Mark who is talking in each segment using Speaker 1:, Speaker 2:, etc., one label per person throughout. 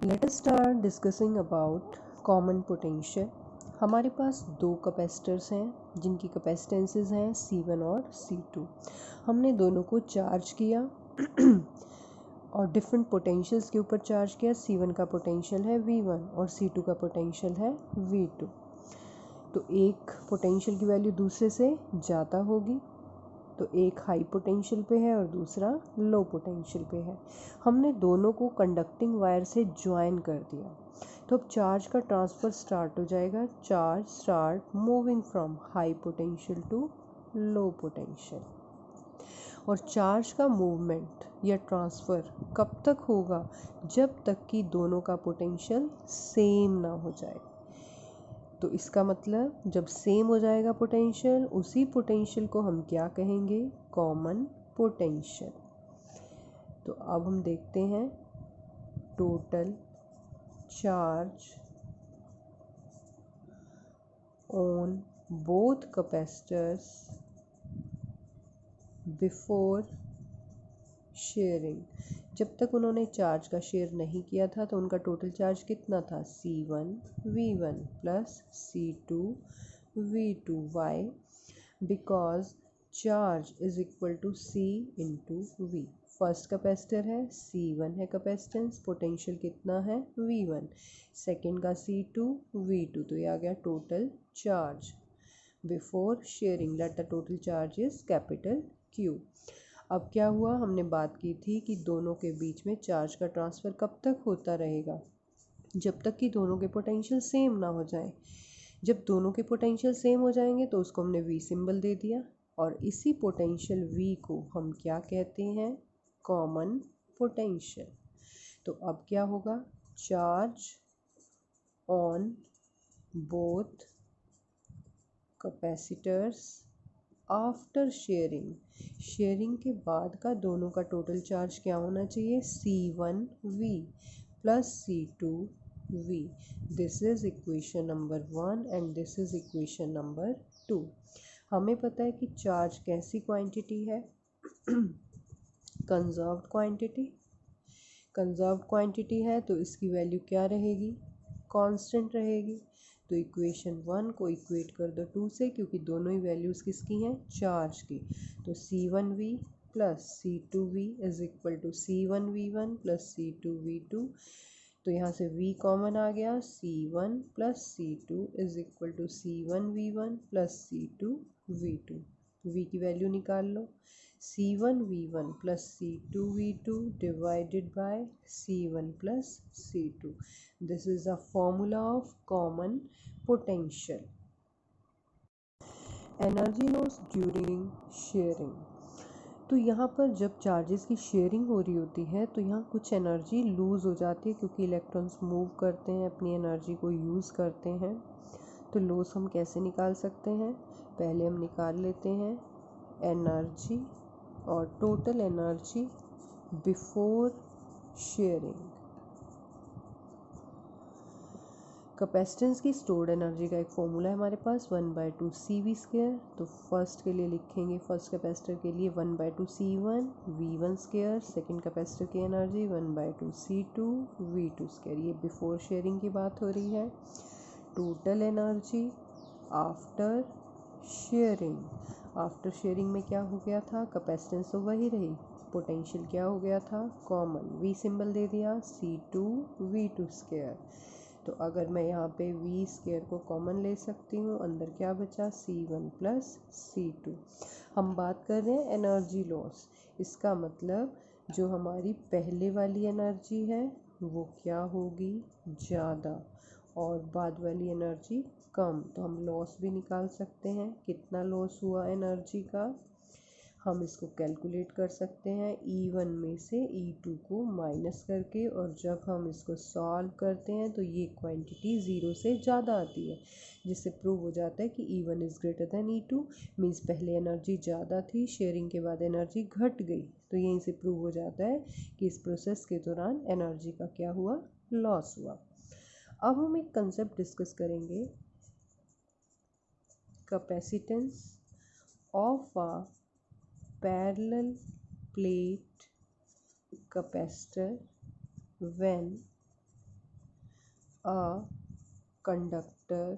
Speaker 1: Let us start discussing about common potential. हमारे पास दो capacitors हैं जिनकी कैपेसिटेंसेस हैं C1 और C2। हमने दोनों को चार्ज किया और डिफरेंट पोटेंशियल्स के ऊपर चार्ज किया। C1 का पोटेंशियल है V1 और C2 का पोटेंशियल है V2। तो एक पोटेंशियल की वैल्यू दूसरे से ज़्यादा होगी, तो एक हाई पोटेंशियल पे है और दूसरा लो पोटेंशियल पे है। हमने दोनों को कंडक्टिंग वायर से ज्वाइन कर दिया, तो अब चार्ज का ट्रांसफ़र स्टार्ट हो जाएगा। Charge start moving from high potential to low potential. और चार्ज का मूवमेंट या ट्रांसफ़र कब तक होगा? जब तक कि दोनों का पोटेंशियल सेम ना हो जाए। तो इसका मतलब जब सेम हो जाएगा पोटेंशियल, उसी पोटेंशियल को हम क्या कहेंगे? Common potential. तो अब हम देखते हैं total charge on both capacitors before sharing. जब तक उन्होंने चार्ज का शेयर नहीं किया था तो उनका टोटल चार्ज कितना था? C1 V1 plus C2 V2। Why? Because charge is equal to C into V। First capacitor है, C1 है कैपेसिटेंस, पोटेंशियल कितना है? V1। सेकेंड का C2 V2। तो ये आ गया total charge before sharing. Let the total charge is capital Q। अब क्या हुआ? हमने बात की थी कि दोनों के बीच में चार्ज का ट्रांसफ़र कब तक होता रहेगा? जब तक कि दोनों के पोटेंशियल सेम ना हो जाए। जब दोनों के पोटेंशियल सेम हो जाएंगे तो उसको हमने V सिंबल दे दिया, और इसी पोटेंशियल V को हम क्या कहते हैं? Common potential. तो अब क्या होगा? Charge on both capacitors after sharing. Sharing के बाद का दोनों का टोटल चार्ज क्या होना चाहिए? C1V plus C2V। This is equation number 1 and this is equation number 2। हमें पता है कि चार्ज कैसी क्वांटिटी है? Conserved quantity. कंजर्व्ड क्वांटिटी है तो इसकी वैल्यू क्या रहेगी? कांस्टेंट रहेगी। तो इक्वेशन 1 को इक्वेट कर दो 2 से, क्योंकि दोनों ही वैल्यूज़ किसकी हैं? चार्ज की। तो C1V plus C2V is equal to C1V1 plus C2V2। तो यहाँ से V कॉमन आ गया। C1 plus C2 is equal to C1V1 plus C2V2। V की वैल्यू निकाल लो। C1V1 plus C2V2 divided by C1 plus C2. This is a formula of common potential. Energy loss during sharing. तो यहाँ पर जब charges की sharing हो रही होती है तो यहाँ कुछ एनर्जी लूज़ हो जाती है, क्योंकि इलेक्ट्रॉन्स मूव करते हैं, अपनी एनर्जी को यूज़ करते हैं। तो लॉस हम कैसे निकाल सकते हैं? पहले हम निकाल लेते हैं एनर्जी और total energy before sharing. Capacitance की स्टोर्ड एनर्जी का एक फॉर्मूला है हमारे पास 1/2 CV²। तो फर्स्ट के लिए लिखेंगे, फर्स्ट कैपेसिटर के लिए 1/2 C1 V1²। सेकेंड कैपेसिटर की एनर्जी 1/2 C2 V2²। ये बिफोर शेयरिंग की बात हो रही है। Total energy after sharing. After sharing में क्या हो गया था? कैपेसिटेंस तो वही रही, पोटेंशियल क्या हो गया था? कॉमन। V सिंबल दे दिया, C2 V2²। तो अगर मैं यहाँ पे V² को कॉमन ले सकती हूँ, अंदर क्या बचा? C1 plus C2। हम बात कर रहे हैं एनर्जी लॉस। इसका मतलब जो हमारी पहले वाली एनर्जी है वो क्या होगी? ज़्यादा, और बाद वाली एनर्जी कम। तो हम लॉस भी निकाल सकते हैं। कितना लॉस हुआ एनर्जी का? हम इसको कैलकुलेट कर सकते हैं E1 में से E2 को माइनस करके, और जब हम इसको सॉल्व करते हैं तो ये क्वांटिटी ज़ीरो से ज़्यादा आती है, जिससे प्रूव हो जाता है कि E1 is greater than E2। Means पहले एनर्जी ज़्यादा थी, शेयरिंग के बाद एनर्जी घट गई। तो यहीं से प्रूव हो जाता है कि इस प्रोसेस के दौरान एनर्जी का क्या हुआ? लॉस हुआ। अब हम एक कंसेप्ट डिस्कस करेंगे, capacitance of a parallel plate capacitor when a conductor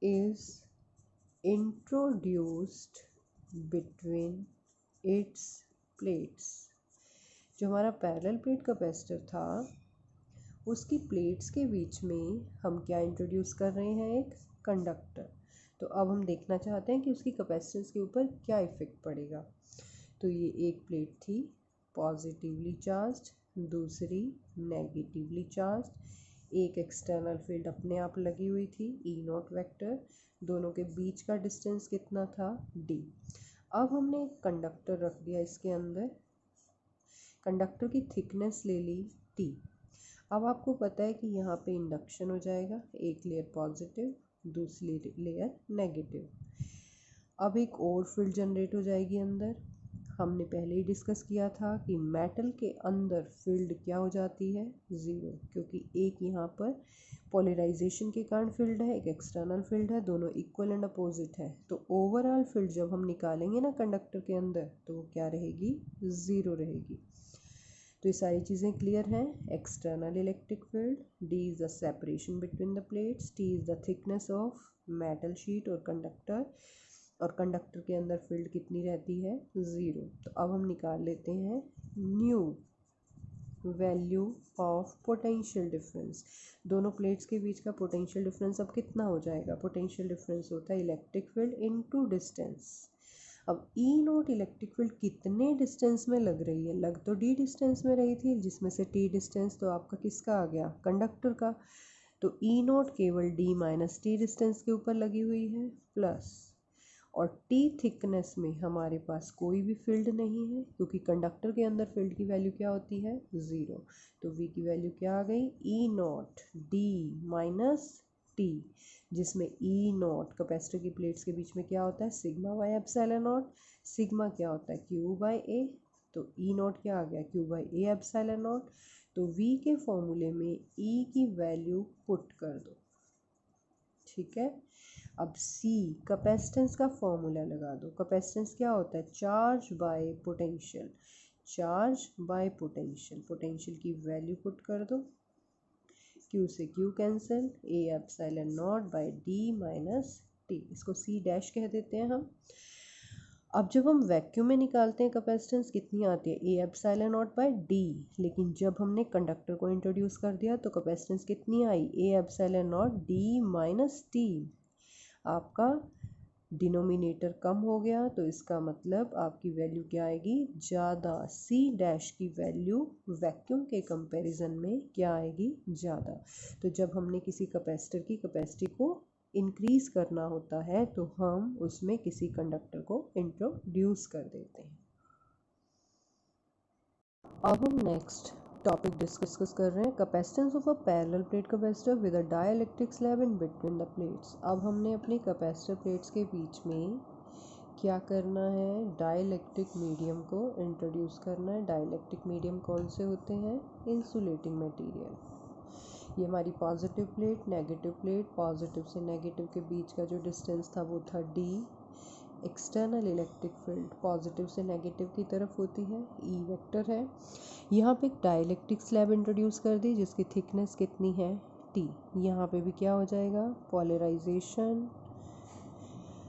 Speaker 1: is introduced between its plates। जो हमारा पैरेलल प्लेट कैपेसिटर था उसकी प्लेट्स के बीच में हम क्या इंट्रोड्यूस कर रहे हैं, एक कंडक्टर। तो अब हम देखना चाहते हैं कि उसकी कैपेसिटेंस के ऊपर क्या इफ़ेक्ट पड़ेगा। तो ये एक प्लेट थी पॉजिटिवली चार्ज्ड, दूसरी नेगेटिवली चार्ज्ड, एक एक्सटर्नल फील्ड अपने आप लगी हुई थी ई नॉट वेक्टर, दोनों के बीच का डिस्टेंस कितना था, d। अब हमने एक कंडक्टर रख दिया इसके अंदर, कंडक्टर की थिकनेस ले ली t। अब आपको पता है कि यहाँ पे इंडक्शन हो जाएगा, एक लेयर पॉजिटिव दूसरी लेयर नेगेटिव। अब एक और फील्ड जनरेट हो जाएगी अंदर। हमने पहले ही डिस्कस किया था कि मेटल के अंदर फील्ड क्या हो जाती है, ज़ीरो, क्योंकि एक यहाँ पर पोलराइजेशन के कारण फील्ड है, एक एक्सटर्नल फील्ड है, दोनों इक्वल एंड अपोजिट है। तो ओवरऑल फील्ड जब हम निकालेंगे ना कंडक्टर के अंदर तो वो क्या रहेगी, ज़ीरो रहेगी। तो ये सारी चीज़ें क्लियर हैं। External electric field, d is the separation between the plates, t is the thickness of metal sheet और कंडक्टर, और कंडक्टर के अंदर फील्ड कितनी रहती है, ज़ीरो। तो अब हम निकाल लेते हैं new value of potential difference. दोनों प्लेट्स के बीच का पोटेंशियल डिफरेंस अब कितना हो जाएगा, पोटेंशियल डिफरेंस होता है इलेक्ट्रिक फील्ड इनटू डिस्टेंस। अब ई नॉट इलेक्ट्रिक फील्ड कितने डिस्टेंस में लग रही है, लग तो डी डिस्टेंस में रही थी, जिसमें से टी डिस्टेंस तो आपका किसका आ गया, कंडक्टर का। तो ई नॉट केवल डी माइनस टी डिस्टेंस के ऊपर लगी हुई है, प्लस और टी थिकनेस में हमारे पास कोई भी फील्ड नहीं है, क्योंकि कंडक्टर के अंदर फील्ड की वैल्यू क्या होती है, ज़ीरो। तो वी की वैल्यू क्या आ गई, ई नॉट डी माइनस टी, जिसमें ई नॉट कैपेसिटर की प्लेट्स के बीच में क्या होता है, sigma by epsilon nought. Sigma क्या होता है, क्यू बाई ए, तो ई नॉट क्या आ गया, Q by A epsilon not. तो वी के फॉर्मूले में ई की वैल्यू पुट कर दो, ठीक है। अब C कैपेसिटेंस का फॉर्मूला लगा दो। कैपेसिटेंस क्या होता है, charge by potential, charge by potential. Potential की वैल्यू पुट कर दो, Q से Q cancel, A epsilon nought by D minus T, इसको C डैश कह देते हैं हम। अब जब हम वैक्यूम में निकालते हैं कैपेसिटेंस कितनी आती है, A epsilon nought by D, लेकिन जब हमने कंडक्टर को इंट्रोड्यूस कर दिया तो कैपेसिटेंस कितनी आई, A epsilon not D minus T। आपका डिनोमिनेटर कम हो गया, तो इसका मतलब आपकी वैल्यू क्या आएगी, ज़्यादा। C डैश की वैल्यू वैक्यूम के कंपैरिजन में क्या आएगी, ज़्यादा। तो जब हमने किसी कैपेसिटर की कैपेसिटी को इंक्रीज़ करना होता है तो हम उसमें किसी कंडक्टर को इंट्रोड्यूस कर देते हैं। अब हम नेक्स्ट टॉपिक डिस्कस कर रहे हैं, capacitance of a parallel plate capacitor with a dielectric slab in between the plates. अब हमने अपनी कैपेसिटर प्लेट्स के बीच में क्या करना है, डाइलेक्ट्रिक मीडियम को इंट्रोड्यूस करना है। डाइलेक्ट्रिक मीडियम कौन से होते हैं, इंसुलेटिंग मटेरियल। ये हमारी positive plate, negative plate, positive से नेगेटिव के बीच का जो डिस्टेंस था वो था d। External electric field positive से नेगेटिव की तरफ होती है, ई वेक्टर है। यहाँ पे एक डाइलेक्ट्रिक स्लैब इंट्रोड्यूस कर दी जिसकी थिकनेस कितनी है, t। यहाँ पे भी क्या हो जाएगा, पोलराइजेशन,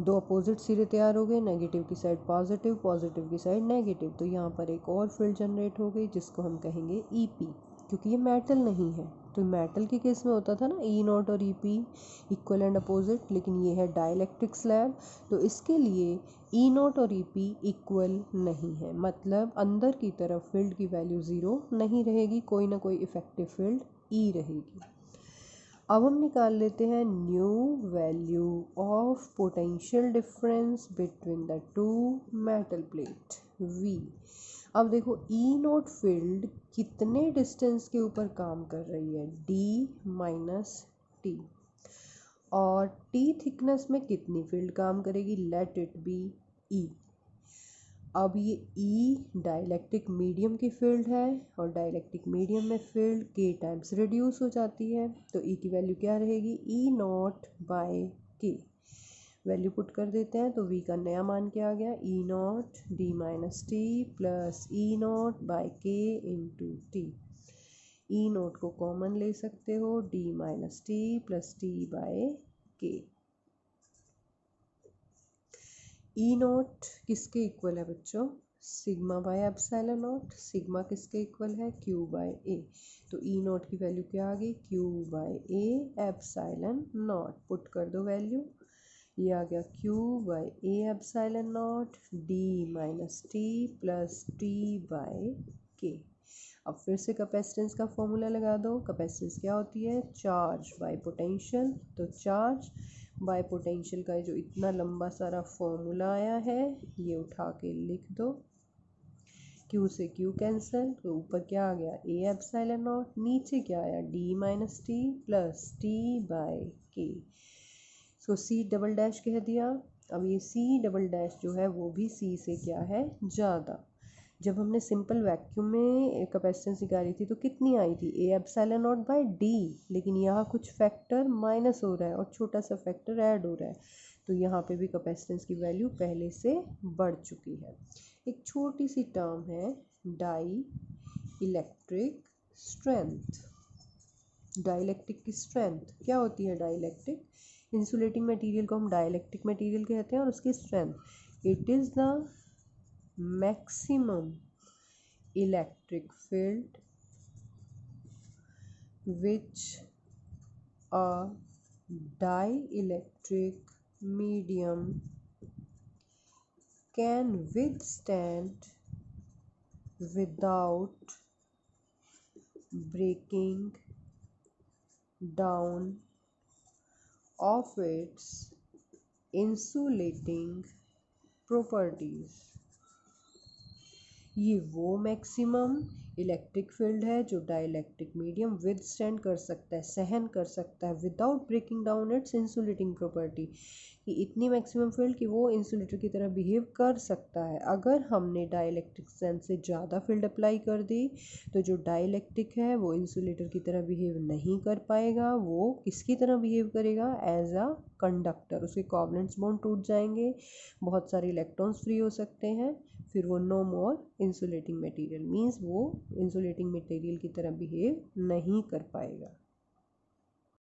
Speaker 1: दो अपोजिट सिरे तैयार हो गए, नेगेटिव की साइड पॉजिटिव, पॉजिटिव की साइड नेगेटिव। तो यहाँ पर एक और फील्ड जनरेट हो गई जिसको हम कहेंगे EP, क्योंकि ये मेटल नहीं है। तो मेटल के केस में होता था ना ई नॉट और EP इक्वल एंड अपोजिट, लेकिन ये है डाइलेक्ट्रिक स्लैब, तो इसके लिए ई नॉट और EP इक्वल नहीं है, मतलब अंदर की तरफ फील्ड की वैल्यू ज़ीरो नहीं रहेगी, कोई ना कोई इफेक्टिव फील्ड E रहेगी। अब हम निकाल लेते हैं new value of potential difference between the two metal plate V। अब देखो ई नॉट फील्ड कितने डिस्टेंस के ऊपर काम कर रही है, D माइनस T, और T थिकनेस में कितनी फील्ड काम करेगी, लेट इट बी E। अब ये E डाइलेक्ट्रिक मीडियम की फील्ड है, और डाइलेक्ट्रिक मीडियम में फील्ड K टाइम्स रिड्यूस हो जाती है, तो E की वैल्यू क्या रहेगी, E nought by K। Value put कर देते हैं, तो V का नया मान क्या आ गया, E nought D minus T plus E nought by K into T। E nought को कॉमन ले सकते हो, D minus T plus T by K. E nought किसके इक्वल है बच्चों? Sigma by epsilon nought. Sigma किसके इक्वल है? Q by A. तो ई नोट की वैल्यू क्या आ गई? Q by A epsilon nought. Put कर दो वैल्यू, ये आ गया Q by A epsilon not D minus T plus T by K. अब फिर से कैपेसिटेंस का फॉर्मूला लगा दो। कैपेसिटेंस क्या होती है? Charge by potential. तो चार्ज बाय पोटेंशियल का जो इतना लंबा सारा फॉर्मूला आया है ये उठा के लिख दो। Q से Q कैंसिल, तो ऊपर क्या आ गया? A एप्सिलॉन नॉट, नीचे क्या आया? D minus T plus T by K. So C double dash कह दिया। अब ये C डबल डैश जो है वो भी C से क्या है? ज़्यादा। जब हमने सिंपल वैक्यूम में कैपेसिटेंस निकाली थी तो कितनी आई थी? A epsilon nought by D, लेकिन यहाँ कुछ फैक्टर माइनस हो रहा है और छोटा सा फैक्टर ऐड हो रहा है, तो यहाँ पे भी कैपेसिटेंस की वैल्यू पहले से बढ़ चुकी है। एक छोटी सी टर्म है डाई इलेक्ट्रिक स्ट्रेंथ। डाइलेक्ट्रिक की स्ट्रेंथ क्या होती है? डाइलेक्ट्रिक इंसुलेटिंग मटेरियल को हम डाइलेक्ट्रिक मटेरियल कहते हैं, और उसकी strength, it is the maximum electric field which a dielectric medium can withstand without breaking down of its insulating properties। ये वो मैक्सिमम इलेक्ट्रिक फील्ड है जो डाइलेक्ट्रिक मीडियम विदस्टैंड कर सकता है, सहन कर सकता है, without breaking down its insulating property. कि इतनी मैक्सिमम फील्ड कि वो इंसुलेटर की तरह बिहेव कर सकता है। अगर हमने डाइलेक्ट्रिक स्ट्रेंथ से ज़्यादा फील्ड अप्लाई कर दी तो जो डाइलेक्ट्रिक है वो इंसुलेटर की तरह बिहेव नहीं कर पाएगा, वो किसकी तरह बिहेव करेगा? As a conductor. उसके कोवलेंट बॉन्ड टूट जाएंगे, बहुत सारे इलेक्ट्रॉन्स फ्री हो सकते हैं, फिर वो नो मोर इंसुलेटिंग मटेरियल, मीन्स वो इंसुलेटिंग मटेरियल की तरह बिहेव नहीं कर पाएगा।